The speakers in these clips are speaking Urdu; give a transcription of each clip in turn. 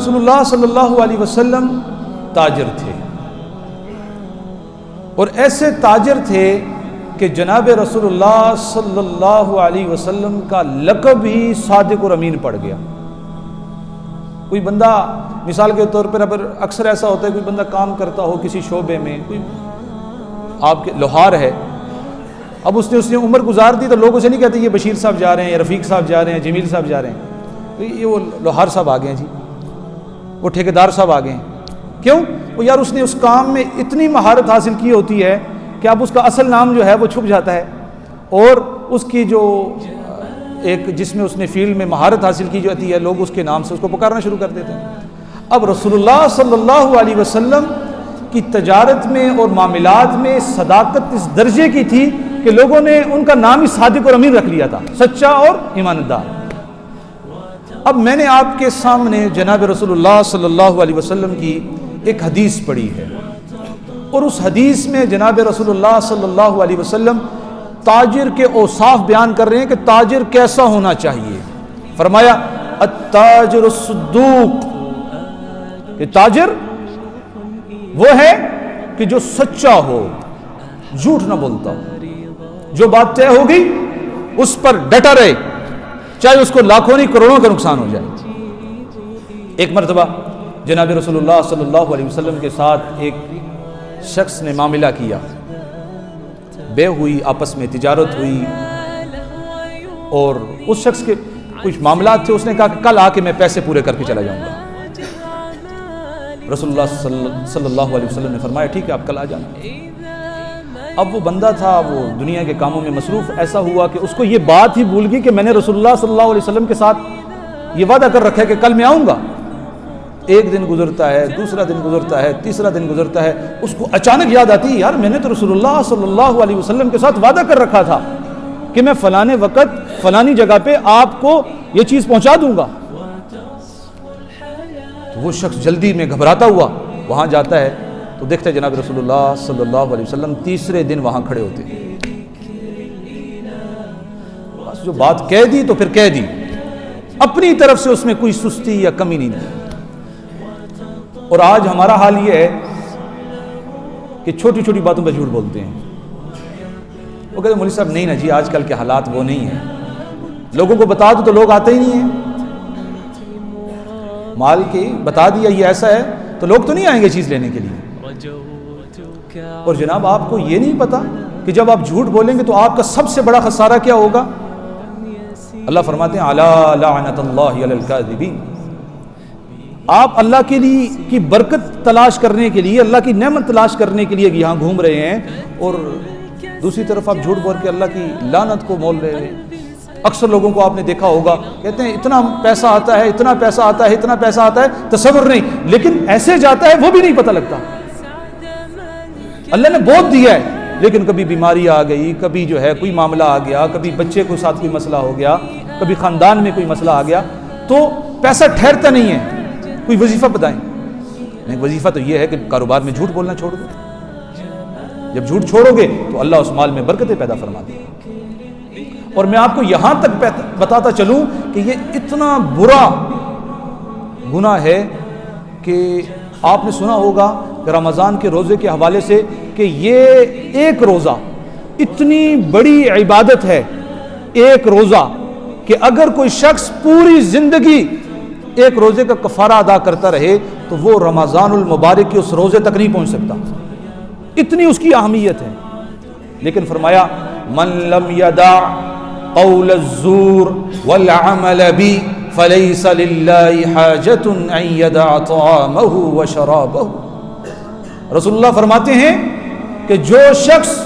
رسول اللہ صلی اللہ علیہ وسلم تاجر تھے، اور ایسے تاجر تھے کہ جناب رسول اللہ صلی اللہ علیہ وسلم کا لقب ہی صادق اور امین پڑ گیا۔ کوئی بندہ مثال کے طور پر اکثر ایسا ہوتا ہے، کوئی بندہ کام کرتا ہو کسی شعبے میں، کوئی آپ کے لوہار ہے، اب اس نے عمر گزار دی تو لوگ اسے نہیں کہتے یہ بشیر صاحب جا رہے ہیں، یا رفیق صاحب جا رہے ہیں، جمیل صاحب جا رہے ہیں، تو یہ وہ لوہار صاحب آ گئے ہیں جی، وہ ٹھیکیدار صاحب آ گئے ہیں۔ کیوں؟ وہ یار اس نے اس کام میں اتنی مہارت حاصل کی ہوتی ہے کہ اب اس کا اصل نام جو ہے وہ چھپ جاتا ہے، اور اس کی جو ایک جس میں اس نے فیلڈ میں مہارت حاصل کی جاتی ہے، لوگ اس کے نام سے اس کو پکارنا شروع کر دیتے ہیں۔ اب رسول اللہ صلی اللہ علیہ وسلم کی تجارت میں اور معاملات میں صداقت اس درجے کی تھی کہ لوگوں نے ان کا نام ہی صادق اور امین رکھ لیا تھا، سچا اور ایماندار۔ اب میں نے آپ کے سامنے جناب رسول اللہ صلی اللہ علیہ وسلم کی ایک حدیث پڑھی ہے، اور اس حدیث میں جناب رسول اللہ صلی اللہ علیہ وسلم تاجر کے اوصاف بیان کر رہے ہیں کہ تاجر کیسا ہونا چاہیے۔ فرمایا التاجر الصدوق، کہ تاجر وہ ہے کہ جو سچا ہو، جھوٹ نہ بولتا ہو، جو بات طے ہو گئی اس پر ڈٹا رہے، چاہے اس کو لاکھوں نہیں کروڑوں کا نقصان ہو جائے۔ ایک مرتبہ جناب رسول اللہ صلی اللہ علیہ وسلم کے ساتھ ایک شخص نے معاملہ کیا، بے ہوئی، آپس میں تجارت ہوئی، اور اس شخص کے کچھ معاملات تھے، اس نے کہا کہ کل آ کے میں پیسے پورے کر کے چلا جاؤں گا۔ رسول اللہ صلی اللہ علیہ وسلم نے فرمایا ٹھیک ہے آپ کل آ جانا۔ اب وہ بندہ تھا، وہ دنیا کے کاموں میں مصروف، ایسا ہوا کہ اس کو یہ بات ہی بھول گئی کہ میں نے رسول اللہ صلی اللہ علیہ وسلم کے ساتھ یہ وعدہ کر رکھا ہے کہ کل میں آؤں گا۔ ایک دن گزرتا ہے، دوسرا دن گزرتا ہے، تیسرا دن گزرتا ہے، اس کو اچانک یاد آتی ہے یار میں نے تو رسول اللہ صلی اللہ علیہ وسلم کے ساتھ وعدہ کر رکھا تھا کہ میں فلانے وقت فلانی جگہ پہ آپ کو یہ چیز پہنچا دوں گا۔ تو وہ شخص جلدی میں گھبراتا ہوا وہاں جاتا ہے تو دیکھتا ہے جناب رسول اللہ صلی اللہ علیہ وسلم تیسرے دن وہاں کھڑے ہوتے ہیں۔ بس جو بات کہہ دی تو پھر کہہ دی، اپنی طرف سے اس میں کوئی سستی یا کمی نہیں تھی۔ اور آج ہمارا حال یہ ہے کہ چھوٹی چھوٹی باتوں پہ جھوٹ بولتے ہیں۔ وہ کہتے ہیں مولوی صاحب نہیں نا جی، آج کل کے حالات وہ نہیں ہیں، لوگوں کو بتا دو تو لوگ آتے ہی نہیں ہیں، مال کی بتا دیا یہ ایسا ہے تو لوگ تو نہیں آئیں گے چیز لینے کے لیے۔ اور جناب آپ کو یہ نہیں پتا کہ جب آپ جھوٹ بولیں گے تو آپ کا سب سے بڑا خسارہ کیا ہوگا؟ اللہ فرماتے ہیں الا لعنت اللہ علی الکاذبین۔ آپ اللہ کے لیے کی برکت تلاش کرنے کے لیے، اللہ کی نعمت تلاش کرنے کے لیے یہاں گھوم رہے ہیں، اور دوسری طرف آپ جھوٹ بول کے اللہ کی لعنت کو مول رہے ہیں۔ اکثر لوگوں کو آپ نے دیکھا ہوگا کہتے ہیں اتنا پیسہ آتا ہے، اتنا پیسہ آتا ہے، اتنا پیسہ آتا ہے، تصور نہیں، لیکن ایسے جاتا ہے وہ بھی نہیں پتہ لگتا۔ اللہ نے بہت دیا ہے لیکن کبھی بیماری آ گئی، کبھی جو ہے کوئی معاملہ آ گیا، کبھی بچے کے ساتھ کوئی مسئلہ ہو گیا، کبھی خاندان میں کوئی مسئلہ آ گیا، تو پیسہ ٹھہرتا نہیں ہے۔ کوئی وظیفہ بتائیں؟ نہیں، وظیفہ تو یہ ہے کہ کاروبار میں جھوٹ بولنا چھوڑ دو۔ جب جھوٹ چھوڑو گے تو اللہ اس مال میں برکتیں پیدا فرما دے۔ اور میں آپ کو یہاں تک بتاتا چلوں کہ یہ اتنا برا گناہ ہے کہ آپ نے سنا ہوگا کہ رمضان کے روزے کے حوالے سے کہ یہ ایک روزہ اتنی بڑی عبادت ہے، ایک روزہ، کہ اگر کوئی شخص پوری زندگی ایک روزے کا کفارہ ادا کرتا رہے تو وہ رمضان المبارک کے اس روزے تک نہیں پہنچ سکتا، اتنی اس کی اہمیت ہے۔ لیکن فرمایا من لم یدع قول الزور والعمل بی فلیس للہ حاجۃ ان یدع طعامہ وشرابہ۔ رسول اللہ فرماتے ہیں کہ جو شخص،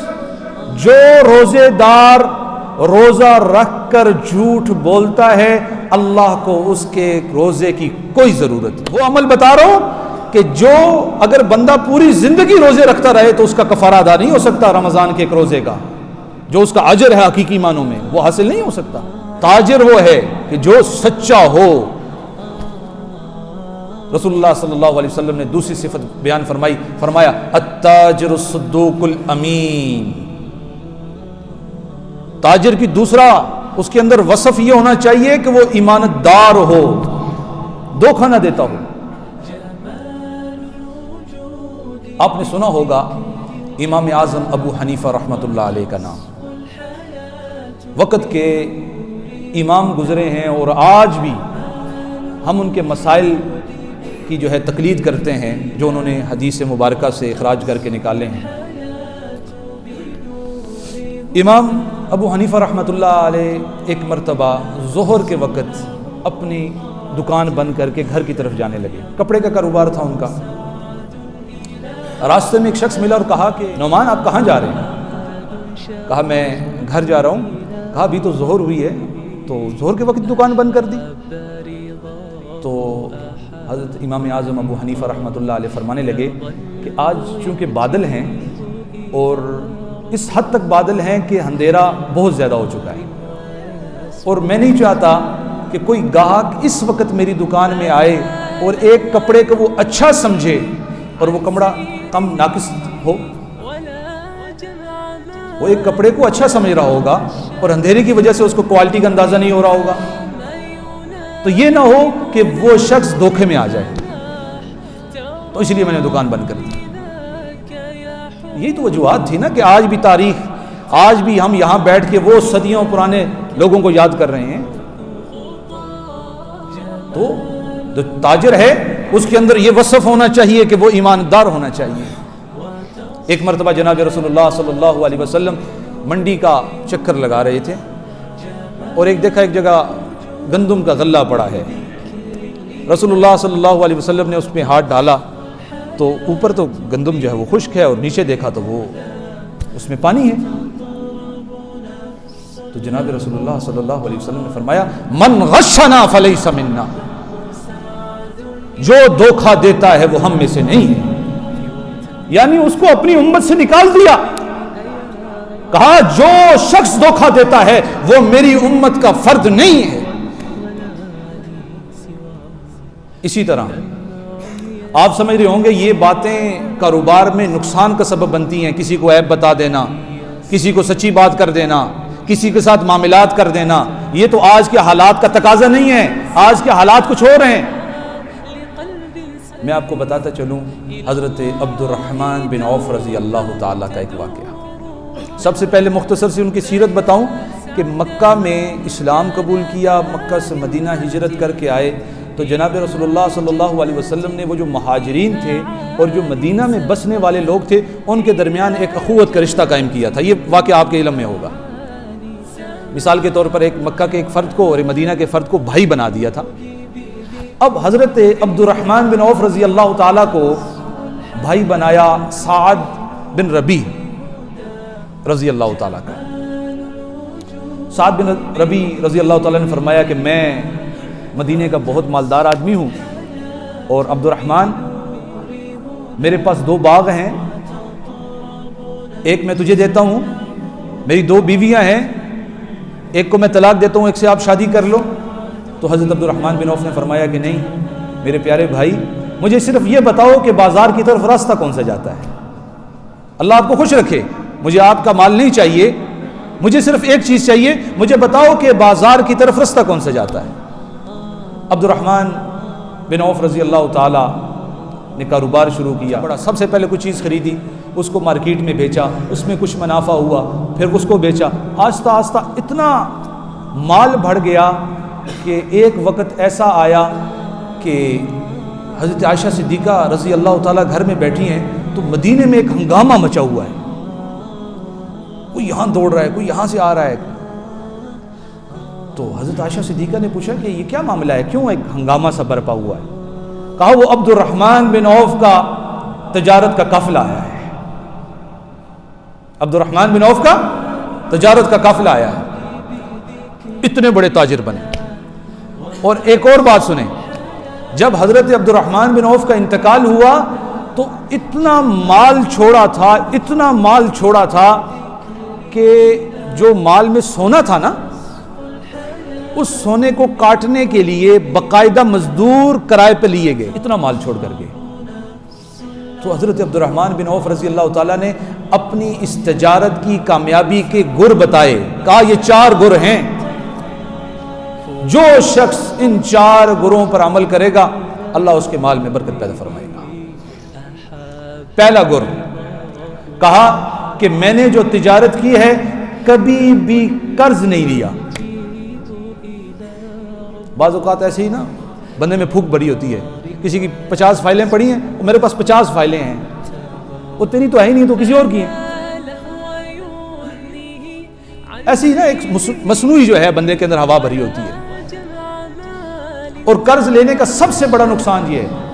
جو روزے دار روزہ رکھ کر جھوٹ بولتا ہے، اللہ کو اس کے روزے کی کوئی ضرورت نہیں۔ وہ عمل بتا رہا ہوں کہ جو اگر بندہ پوری زندگی روزے رکھتا رہے تو اس کا کفارہ ادا نہیں ہو سکتا رمضان کے ایک روزے کا، جو اس کا اجر ہے حقیقی معنوں میں وہ حاصل نہیں ہو سکتا۔ تاجر وہ ہے کہ جو سچا ہو۔ رسول اللہ صلی اللہ علیہ وسلم نے دوسری صفت بیان فرمائی، فرمایا التاجر الصدوق الامین۔ تاجر کی دوسرا اس کے اندر وصف یہ ہونا چاہیے کہ وہ ایمانت دار ہو، دھوکہ نہ دیتا ہو۔ آپ نے سنا ہوگا امام اعظم ابو حنیفہ رحمۃ اللہ علیہ کا نام، وقت کے امام گزرے ہیں اور آج بھی ہم ان کے مسائل کی جو ہے تقلید کرتے ہیں جو انہوں نے حدیث مبارکہ سے اخراج کر کے نکالے ہیں۔ امام ابو حنیفہ رحمۃ اللہ علیہ ایک مرتبہ ظہر کے وقت اپنی دکان بند کر کے گھر کی طرف جانے لگے، کپڑے کا کاروبار تھا ان کا۔ راستے میں ایک شخص ملا اور کہا کہ نعمان آپ کہاں جا رہے ہیں؟ کہا میں گھر جا رہا ہوں۔ کہا ابھی تو ظہر ہوئی ہے، تو ظہر کے وقت دکان بند کر دی؟ تو حضرت امام اعظم ابو حنیفہ رحمۃ اللہ علیہ فرمانے لگے کہ آج چونکہ بادل ہیں اور اس حد تک بادل ہیں کہ اندھیرا بہت زیادہ ہو چکا ہے، اور میں نہیں چاہتا کہ کوئی گاہک اس وقت میری دکان میں آئے اور ایک کپڑے کو وہ اچھا سمجھے اور وہ کپڑا کم ناقص ہو۔ وہ ایک کپڑے کو اچھا سمجھ رہا ہوگا اور اندھیرے کی وجہ سے اس کو کوالٹی کا اندازہ نہیں ہو رہا ہوگا، تو یہ نہ ہو کہ وہ شخص دھوکے میں آ جائے، تو اس لیے میں نے دکان بند کر دی۔ یہی تو وجوہات تھی نا کہ آج بھی تاریخ، آج بھی ہم یہاں بیٹھ کے وہ صدیوں پرانے لوگوں کو یاد کر رہے ہیں۔ تو جو تاجر ہے اس کے اندر یہ وصف ہونا چاہیے کہ وہ ایماندار ہونا چاہیے۔ ایک مرتبہ جناب رسول اللہ صلی اللہ علیہ وسلم منڈی کا چکر لگا رہے تھے اور ایک دیکھا ایک جگہ گندم کا غلہ پڑا ہے۔ رسول اللہ صلی اللہ علیہ وسلم نے اس میں ہاتھ ڈالا تو اوپر تو گندم جو ہے وہ خشک ہے اور نیچے دیکھا تو وہ اس میں پانی ہے۔ تو جناب رسول اللہ صلی اللہ علیہ وسلم نے فرمایا من غشنا فلیس منا، جو دھوکہ دیتا ہے وہ ہم میں سے نہیں ہے، یعنی اس کو اپنی امت سے نکال دیا۔ کہا جو شخص دھوکہ دیتا ہے وہ میری امت کا فرد نہیں ہے۔ اسی طرح آپ سمجھ رہے ہوں گے یہ باتیں کاروبار میں نقصان کا سبب بنتی ہیں، کسی کو عیب بتا دینا، کسی کو سچی بات کر دینا، کسی کے ساتھ معاملات کر دینا، یہ تو آج کے حالات کا تقاضا نہیں ہے، آج کے حالات کچھ اور ہیں۔ میں آپ کو بتاتا چلوں حضرت عبد الرحمن بن عوف رضی اللہ تعالیٰ کا ایک واقعہ۔ سب سے پہلے مختصر سے ان کی سیرت بتاؤں کہ مکہ میں اسلام قبول کیا، مکہ سے مدینہ ہجرت کر کے آئے تو جناب رسول اللہ صلی اللہ علیہ وسلم نے وہ جو مہاجرین تھے اور جو مدینہ میں بسنے والے لوگ تھے ان کے درمیان ایک اخوت کا رشتہ قائم کیا تھا۔ یہ واقعہ آپ کے علم میں ہوگا۔ مثال کے طور پر ایک مکہ کے ایک فرد کو اور مدینہ کے فرد کو بھائی بنا دیا تھا۔ اب حضرت عبد الرحمن بن عوف رضی اللہ تعالیٰ کو بھائی بنایا سعد بن ربیع رضی اللہ تعالیٰ کا۔ سعد بن ربیع رضی اللہ تعالیٰ نے فرمایا کہ میں مدینے کا بہت مالدار آدمی ہوں اور عبد الرحمن میرے پاس 2 باغ ہیں، ایک میں تجھے دیتا ہوں، میری 2 بیویاں ہیں، ایک کو میں طلاق دیتا ہوں، ایک سے آپ شادی کر لو۔ تو حضرت عبد الرحمن بن عوف نے فرمایا کہ نہیں میرے پیارے بھائی، مجھے صرف یہ بتاؤ کہ بازار کی طرف راستہ کون سا جاتا ہے، اللہ آپ کو خوش رکھے، مجھے آپ کا مال نہیں چاہیے، مجھے صرف ایک چیز چاہیے، مجھے بتاؤ کہ بازار کی طرف راستہ کون سا جاتا ہے۔ عبد الرحمن بن عوف رضی اللہ تعالی نے کاروبار شروع کیا، سب سے پہلے کچھ چیز خریدی، اس کو مارکیٹ میں بیچا، اس میں کچھ منافع ہوا، پھر اس کو بیچا، آہستہ آہستہ اتنا مال بڑھ گیا کہ ایک وقت ایسا آیا کہ حضرت عائشہ صدیقہ رضی اللہ تعالیٰ گھر میں بیٹھی ہیں تو مدینے میں ایک ہنگامہ مچا ہوا ہے، کوئی یہاں دوڑ رہا ہے، کوئی یہاں سے آ رہا ہے۔ تو حضرت عائشہ صدیقہ نے پوچھا کہ یہ کیا معاملہ ہے، کیوں ایک ہنگامہ سا برپا ہوا ہے؟ کہا وہ عبد الرحمن بن عوف کا تجارت کا قافلہ آیا ہے، عبد الرحمن بن عوف کا تجارت کا قافلہ آیا ہے، اتنے بڑے تاجر بنے۔ اور ایک اور بات سنیں، جب حضرت عبد الرحمن بن عوف کا انتقال ہوا تو اتنا مال چھوڑا تھا، اتنا مال چھوڑا تھا کہ جو مال میں سونا تھا نا، اس سونے کو کاٹنے کے لیے باقاعدہ مزدور کرائے پہ لیے گئے، اتنا مال چھوڑ کر گئے۔ تو حضرت عبد الرحمن بن عوف رضی اللہ تعالیٰ نے اپنی اس تجارت کی کامیابی کے گر بتائے، کہا یہ 4 گر ہیں، جو شخص ان 4 گروں پر عمل کرے گا اللہ اس کے مال میں برکت پیدا فرمائے گا۔ پہلا گر کہا کہ میں نے جو تجارت کی ہے کبھی بھی قرض نہیں لیا. بعض اوقات ایسے ہی نا بندے میں پھوک بڑی ہوتی ہے, کسی کی 50 فائلیں پڑی ہیں, میرے پاس 50 فائلیں ہیں, وہ تیری تو ہے ہی نہیں, تو کسی اور کی ہیں. ایسی نا ایک مصنوعی جو ہے بندے کے اندر ہوا بھری ہوتی ہے. اور قرض لینے کا سب سے بڑا نقصان یہ ہے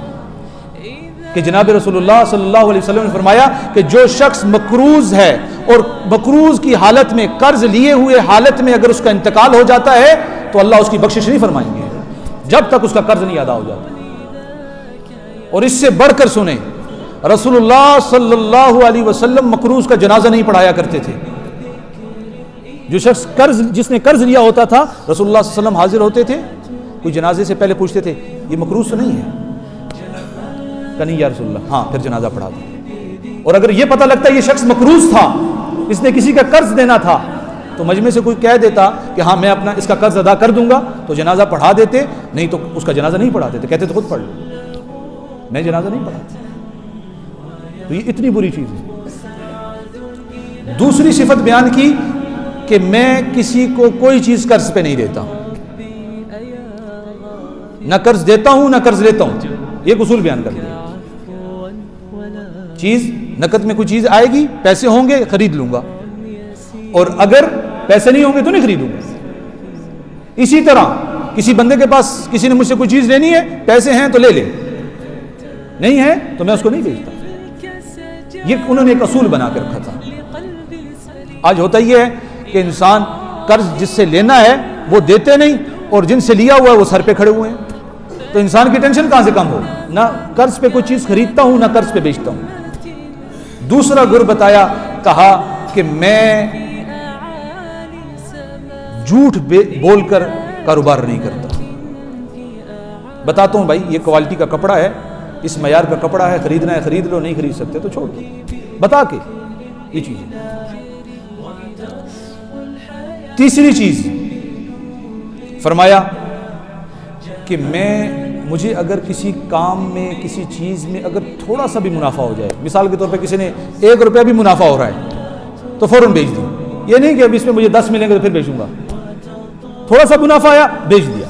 کہ جناب رسول اللہ صلی اللہ علیہ وسلم نے فرمایا کہ جو شخص مقروض ہے اور مقروض کی حالت میں, قرض لیے ہوئے حالت میں اگر اس کا انتقال ہو جاتا ہے تو اللہ اس کی بخشش نہیں فرمائیں گے جب تک اس کا قرض نہیں ادا ہو جاتا. اور اس سے بڑھ کر سنیں, رسول اللہ صلی اللہ علیہ وسلم مقروض کا جنازہ نہیں پڑھایا کرتے تھے. جو شخص جس نے قرض لیا ہوتا تھا, رسول اللہ صلی اللہ علیہ وسلم حاضر ہوتے تھے, کوئی جنازے سے پہلے پوچھتے تھے یہ مقروض تو نہیں ہے؟ کہ نہیں یا رسول اللہ. ہاں, پھر جنازہ پڑھا دو. اور اگر یہ پتہ لگتا ہے یہ شخص مقروض تھا, اس نے کسی کا قرض دینا تھا, تو مجمع سے کوئی کہہ دیتا کہ ہاں میں اپنا اس کا قرض ادا کر دوں گا, تو جنازہ پڑھا دیتے, نہیں تو اس کا جنازہ نہیں پڑھاتے تھے, کہتے تو خود پڑھ لو, میں جنازہ نہیں پڑھاتا. تو یہ اتنی بری چیز ہے. دوسری صفت بیان کی کہ میں کسی کو کوئی چیز قرض پہ نہیں دیتا, نہ قرض دیتا ہوں نہ قرض لیتا ہوں. یہ اصول بیان کر دیا. چیز نقد میں کوئی چیز آئے گی, پیسے ہوں گے خرید لوں گا, اور اگر پیسے نہیں ہوں گے تو نہیں خریدوں گا. اسی طرح کسی بندے کے پاس کسی نے مجھ سے کوئی چیز لینی ہے, پیسے ہیں تو لے لے, نہیں ہے تو میں اس کو نہیں بیچتا. یہ انہوں نے ایک اصول بنا کے رکھا تھا. آج ہوتا یہ ہے کہ انسان قرض جس سے لینا ہے وہ دیتے نہیں, اور جن سے لیا ہوا ہے وہ سر پہ کھڑے ہوئے ہیں. تو انسان کی ٹینشن کہاں سے کم ہو, نہ قرض پہ کوئی چیز خریدتا ہوں نہ قرض پہ بیچتا ہوں. دوسرا گر بتایا, کہا کہ میں جھوٹ بول کر کاروبار نہیں کرتا. بتاتا ہوں بھائی یہ کوالٹی کا کپڑا ہے, اس معیار کا کپڑا ہے, خریدنا ہے خرید لو, نہیں خرید سکتے تو چھوڑ دو, بتا کے. یہ چیز ہے. تیسری چیز فرمایا کہ مجھے اگر کسی کام میں کسی چیز میں اگر تھوڑا سا بھی منافع ہو جائے, مثال کے طور پہ کسی نے 1 روپیہ بھی منافع ہو رہا ہے تو فوراً بیچ دیں. یہ نہیں کہ اب اس میں مجھے 10 ملیں گے تو پھر بیچوں گا, تھوڑا سا منافع آیا بیچ دیا.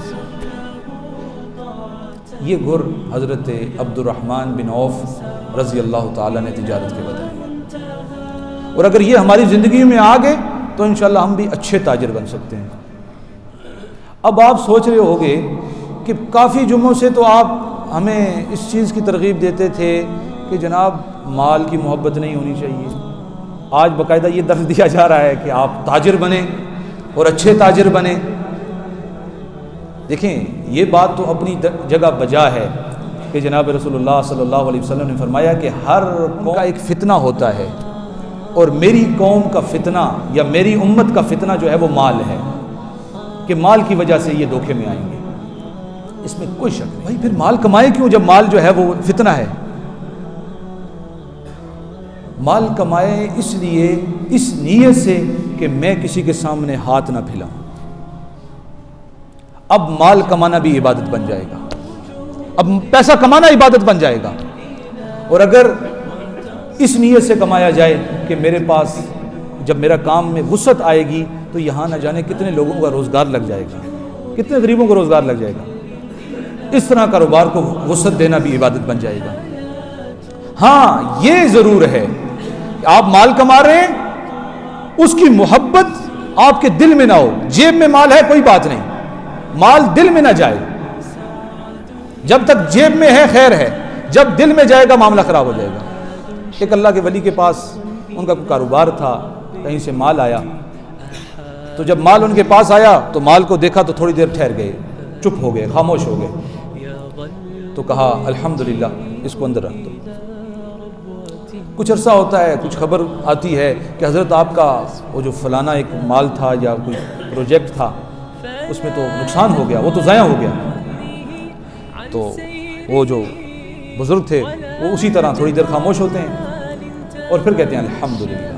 یہ گر حضرت عبد الرحمن بن عوف رضی اللہ تعالیٰ نے تجارت کے بتائے. اور اگر یہ ہماری زندگی میں آ گئے تو انشاءاللہ ہم بھی اچھے تاجر بن سکتے ہیں. اب آپ سوچ رہے ہوگے کہ کافی جمعوں سے تو آپ ہمیں اس چیز کی ترغیب دیتے تھے کہ جناب مال کی محبت نہیں ہونی چاہیے. آج باقاعدہ یہ درس دیا جا رہا ہے کہ آپ تاجر بنیں اور اچھے تاجر بنیں. دیکھیں یہ بات تو اپنی جگہ بجا ہے کہ جناب رسول اللہ صلی اللہ علیہ وسلم نے فرمایا کہ ہر قوم کا ایک فتنہ ہوتا ہے, اور میری قوم کا فتنہ یا میری امت کا فتنہ جو ہے وہ مال ہے, کہ مال کی وجہ سے یہ دھوکے میں آئیں گے. اس میں کوئی شک نہیں. بھائی پھر مال کمائے کیوں جب مال جو ہے وہ فتنہ ہے؟ مال کمائے اس لیے, اس نیت سے کہ میں کسی کے سامنے ہاتھ نہ پھیلاؤں. اب مال کمانا بھی عبادت بن جائے گا, اب پیسہ کمانا عبادت بن جائے گا. اور اگر اس نیت سے کمایا جائے کہ میرے پاس جب میرا کام میں وسعت آئے گی تو یہاں نہ جانے کتنے لوگوں کا روزگار لگ جائے گا, کتنے غریبوں کو روزگار لگ جائے گا, اس طرح کاروبار کو وسعت دینا بھی عبادت بن جائے گا. ہاں یہ ضرور ہے کہ آپ مال کما رہے ہیں, اس کی محبت آپ کے دل میں نہ ہو. جیب میں مال ہے کوئی بات نہیں, مال دل میں نہ جائے. جب تک جیب میں ہے خیر ہے, جب دل میں جائے گا معاملہ خراب ہو جائے گا. ایک اللہ کے ولی کے پاس ان کا کوئی کاروبار تھا, کہیں سے مال آیا, تو جب مال ان کے پاس آیا تو مال کو دیکھا تو تھوڑی دیر ٹھہر گئے, چپ ہو گئے, خاموش ہو گئے. تو کہا الحمدللہ اس کو اندر رکھ دو. کچھ عرصہ ہوتا ہے, کچھ خبر آتی ہے کہ حضرت آپ کا وہ جو فلانا ایک مال تھا یا کوئی پروجیکٹ تھا اس میں تو نقصان ہو گیا, وہ تو ضائع ہو گیا. تو وہ جو بزرگ تھے وہ اسی طرح تھوڑی دیر خاموش ہوتے ہیں اور پھر کہتے ہیں الحمدللہ.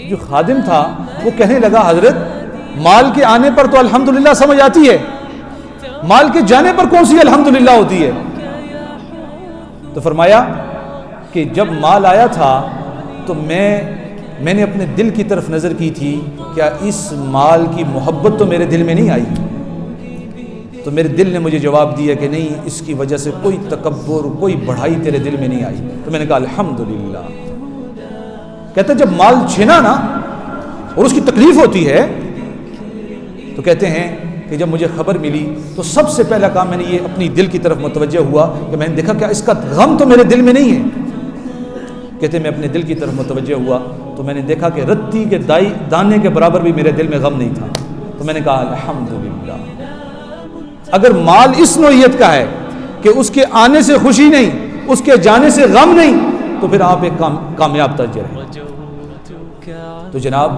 جو خادم تھا وہ کہنے لگا حضرت مال کے آنے پر تو الحمدللہ سمجھ آتی ہے, مال کے جانے پر کون سی الحمدللہ ہوتی ہے؟ تو فرمایا کہ جب مال آیا تھا تو میں نے اپنے دل کی طرف نظر کی تھی، کیا اس مال کی محبت تو میرے دل میں نہیں آئی؟ تو میرے دل نے مجھے جواب دیا کہ نہیں، اس کی وجہ سے کوئی تکبر، کوئی بڑھائی تیرے دل میں نہیں آئی۔ تو میں نے کہا الحمدللہ۔ کہتے جب مال چھینا نا اور اس کی تکلیف ہوتی ہے تو کہتے ہیں کہ جب مجھے خبر ملی تو سب سے پہلا کام میں نے یہ اپنی دل کی طرف متوجہ ہوا کہ میں نے دیکھا کیا اس کا غم تو میرے دل میں نہیں ہے۔ کہتے میں اپنے دل کی طرف متوجہ ہوا تو میں نے دیکھا کہ رتی کے دانے کے برابر بھی میرے دل میں غم نہیں تھا۔ تو میں نے کہا الحمدللہ۔ اگر مال اس نوعیت کا ہے کہ اس کے آنے سے خوشی نہیں، اس کے جانے سے غم نہیں، تو پھر آپ ایک کامیاب تاجر ہیں۔ تو جناب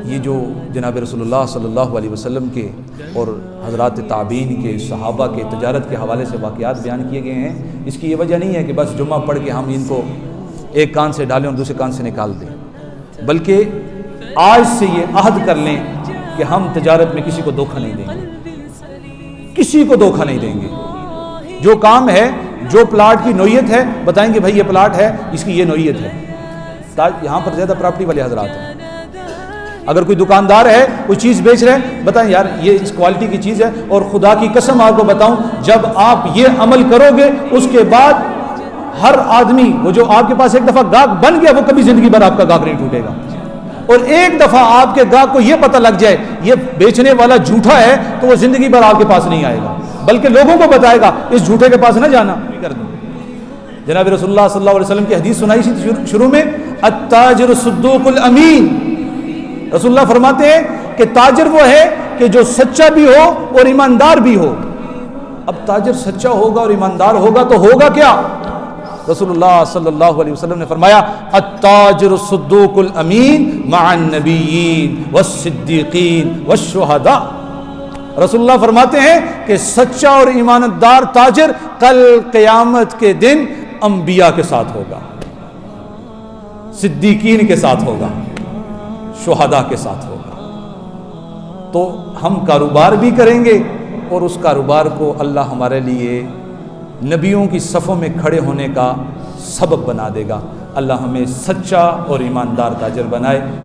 یہ جو جناب رسول اللہ صلی اللہ علیہ وسلم کے اور حضرات تابعین کے، صحابہ کے تجارت کے حوالے سے واقعات بیان کیے گئے ہیں، اس کی یہ وجہ نہیں ہے کہ بس جمعہ پڑھ کے ہم ان کو ایک کان سے ڈالیں اور دوسرے کان سے نکال دیں، بلکہ آج سے یہ عہد کر لیں کہ ہم تجارت میں کسی کو دھوکہ نہیں دیں گے، کسی کو دھوکہ نہیں دیں گے۔ جو کام ہے، جو پلاٹ کی نوعیت ہے، بتائیں گے بھائی یہ پلاٹ ہے، اس کی یہ نوعیت ہے۔ یہاں پر زیادہ پراپرٹی والے حضرات ہیں۔ اگر کوئی دکاندار ہے، کوئی چیز بیچ رہے ہیں، بتائیں یار یہ اس کوالٹی کی چیز ہے، اور خدا کی قسم آپ کو بتاؤں جب آپ یہ عمل کرو گے اس کے بعد ہر آدمی، وہ جو آپ کے پاس ایک دفعہ گاہک بن گیا، وہ کبھی زندگی بھر آپ کا گاہک نہیں ٹوٹے گا۔ اور ایک دفعہ آپ کے گاہک کو یہ پتہ لگ جائے یہ بیچنے والا جھوٹا ہے تو وہ زندگی بھر آپ کے پاس نہیں آئے گا، بلکہ لوگوں کو بتائے گا اس جھوٹے کے پاس نہ جانا۔ جناب رسول اللہ صلی اللہ علیہ وسلم کی حدیث سنائی تھی شروع میں، التاجر الصدوق الامین۔ رسول اللہ فرماتے ہیں کہ تاجر وہ ہے کہ جو سچا بھی ہو اور ایماندار بھی ہو۔ اب تاجر سچا ہوگا اور ایماندار ہوگا تو ہوگا کیا؟ رسول اللہ صلی اللہ علیہ وسلم نے فرمایا التاجر الصدوق الامین مع النبیین والصدیقین والشہداء۔ رسول اللہ فرماتے ہیں کہ سچا اور ایماندار تاجر کل قیامت کے دن انبیاء کے ساتھ ہوگا، صدیقین کے ساتھ ہوگا، شہداء کے ساتھ ہوگا۔ تو ہم کاروبار بھی کریں گے اور اس کاروبار کو اللہ ہمارے لیے نبیوں کی صفوں میں کھڑے ہونے کا سبب بنا دے گا۔ اللہ ہمیں سچا اور ایماندار تاجر بنائے۔